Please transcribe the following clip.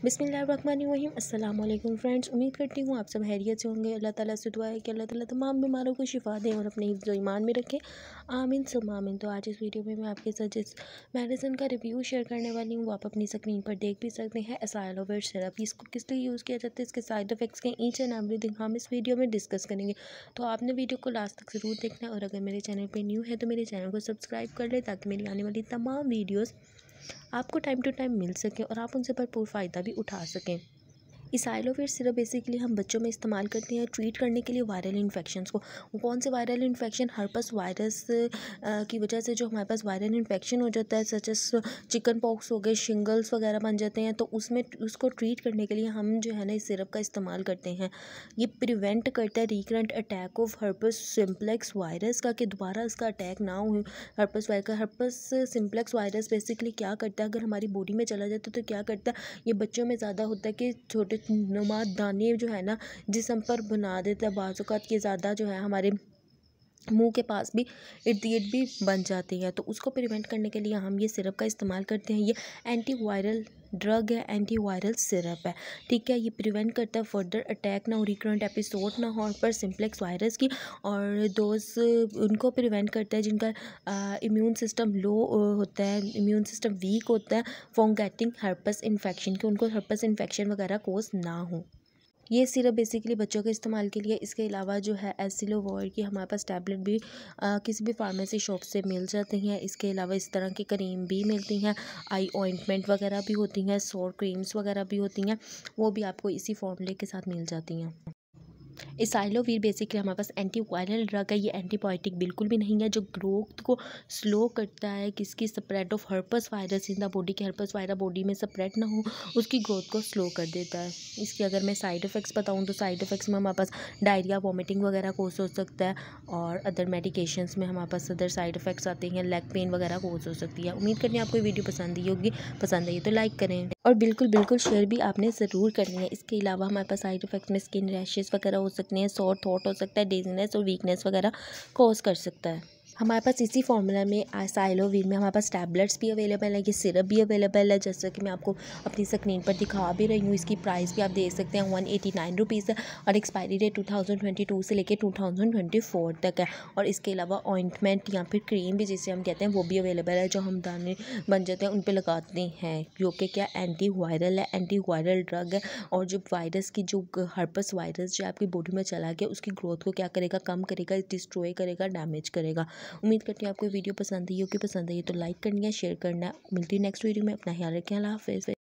बिस्मिल्लाहिर्रहमानिर्रहीम अस्सलाम वालेकुम फ्रेंड्स। उम्मीद करती हूँ आप सब खैरियत से होंगे। अल्लाह ताला से दुआ है कि अल्लाह ताला तमाम बीमारों को शिफा दें और अपने हिफ्ज़ व ईमान में रखें, आमीन सुम्मा आमीन। तो आज इस वीडियो में मैं आपके साथ जिस मेडिसिन का रिव्यू शेयर करने वाली हूँ वो आप अपनी स्क्रीन पर देख भी सकते हैं। एसाइलोवेर सिरप, इसको किस लिए यूज़ किया जाता है, इसके साइड इफ़ेक्ट्स के ईच एंड एवरीथिंग हम इस वीडियो में डिस्कस करेंगे। तो आपने वीडियो को लास्ट तक ज़रूर देखना है और अगर मेरे चैनल पर न्यू है तो मेरे चैनल को सब्सक्राइब कर लें ताकि मेरी आने वाली तमाम वीडियोज़ आपको टाइम टू टाइम मिल सके और आप उनसे भरपूर फ़ायदा भी उठा सकें। एसाइलोवेर सिरप बेसिकली हम बच्चों में इस्तेमाल करते हैं ट्रीट करने के लिए वायरल इन्फेक्शंस को। कौन से वायरल इन्फेक्शन? हर्पस वायरस की वजह से जो हमारे पास वायरल इन्फेक्शन हो जाता है, सच एस चिकन पॉक्स हो गए, शिंगल्स वगैरह बन जाते हैं, तो उसमें उसको ट्रीट करने के लिए हम जो है ना इस सिरप का इस्तेमाल करते हैं। ये प्रिवेंट करता है recurrent attack of herpes simplex virus का, कि दोबारा इसका अटैक ना हो हर्पस वायरस का। हर्पस सिम्प्लेक्स वायरस बेसिकली क्या करता है, अगर हमारी बॉडी में चला जाता है तो क्या करता है, ये बच्चों में ज़्यादा होता है कि छोटे नुमा दाने जो है ना जिस्म पर बना देता है। बाज़ औक़ात के ज़्यादा जो है हमारे मुंह के पास भी इर्द गिर्द भी बन जाती है, तो उसको प्रिवेंट करने के लिए हम ये सिरप का इस्तेमाल करते हैं। ये एंटी वायरल ड्रग है, एंटी वायरल सिरप है, ठीक है। ये प्रिवेंट करता है फर्दर अटैक ना हो, रिकरेंट एपिसोड ना हो पर सिम्प्लेक्स वायरस की, और दोस्त उनको प्रिवेंट करता है जिनका इम्यून सिस्टम लो होता है, इम्यून सिस्टम वीक होता है, फ्रॉम गेटिंग हर्पस इन्फेक्शन, कि उनको हर्पस इन्फेक्शन वगैरह कोज ना हो। ये सिरप बेसिकली बच्चों के इस्तेमाल के लिए। इसके अलावा जो है एसिलोवोर की हमारे पास टैबलेट भी किसी भी फार्मेसी शॉप से मिल जाती हैं। इसके अलावा इस तरह की क्रीम भी मिलती हैं, आई ऑइंटमेंट वगैरह भी होती हैं, सोर क्रीम्स वगैरह भी होती हैं, वो भी आपको इसी फॉर्मूले के साथ मिल जाती हैं। एसाइलोवीर बेसिकली हमारे पास एंटी वायरल ड्रग है। ये एंटीबायोटिक बिल्कुल भी नहीं है, जो ग्रोथ को स्लो करता है, किसकी spread of herpes virus in the body, के हर्पस वायरस बॉडी में स्प्रेड ना हो, उसकी ग्रोथ को स्लो कर देता है। इसके अगर मैं साइड इफ़ेक्ट्स बताऊं तो साइड इफ़ेक्ट्स में हमारे पास डायरिया, वॉमिटिंग वगैरह कोस हो सकता है, और अदर मेडिकेशंस में हमारे पास अदर साइड इफ़ेक्ट्स आते हैं, लेग पेन वगैरह कोस हो सकती है। उम्मीद करनी है आपको वीडियो पसंद आई होगी। पसंद आई तो लाइक करें और बिल्कुल शेयर भी आपने ज़रूर करनी है। इसके अलावा हमारे पास साइड इफ़ेक्ट्स में स्किन रैशेज़ वगैरह हो सकते हैं, सॉर थ्रोट हो सकता है, डिजीनेस और वीकनेस वगैरह कॉज कर सकता है। हमारे पास इसी फार्मूला में एसाइलोवीर में हमारे पास टैबलेट्स भी अवेलेबल है, ये सिरप भी अवेलेबल है, जैसा कि मैं आपको अपनी स्क्रीन पर दिखा भी रही हूँ। इसकी प्राइस भी आप देख सकते हैं 189 रुपीज़ है और एक्सपायरी डेट 2022 से लेकर 2024 तक है। और इसके अलावा ऑइंटमेंट या फिर क्रीम भी जिसे हम कहते हैं वो भी अवेलेबल है, जो हम दाने बन जाते हैं उन पर लगाते हैं, जो कि क्या एंटी वायरल है, एंटी वायरल ड्रग है। और जो वायरस की जो हर्पस वायरस जो आपकी बॉडी में चला गया उसकी ग्रोथ को क्या करेगा, कम करेगा, डिस्ट्रॉय करेगा, डैमेज करेगा। उम्मीद करती हूँ आपको वीडियो पसंद आई होगी। पसंद आई तो लाइक करनी है, शेयर करना है। मिलती है नेक्स्ट वीडियो में। अपना ख्याल रखें। अल्लाह हाफ़िज़।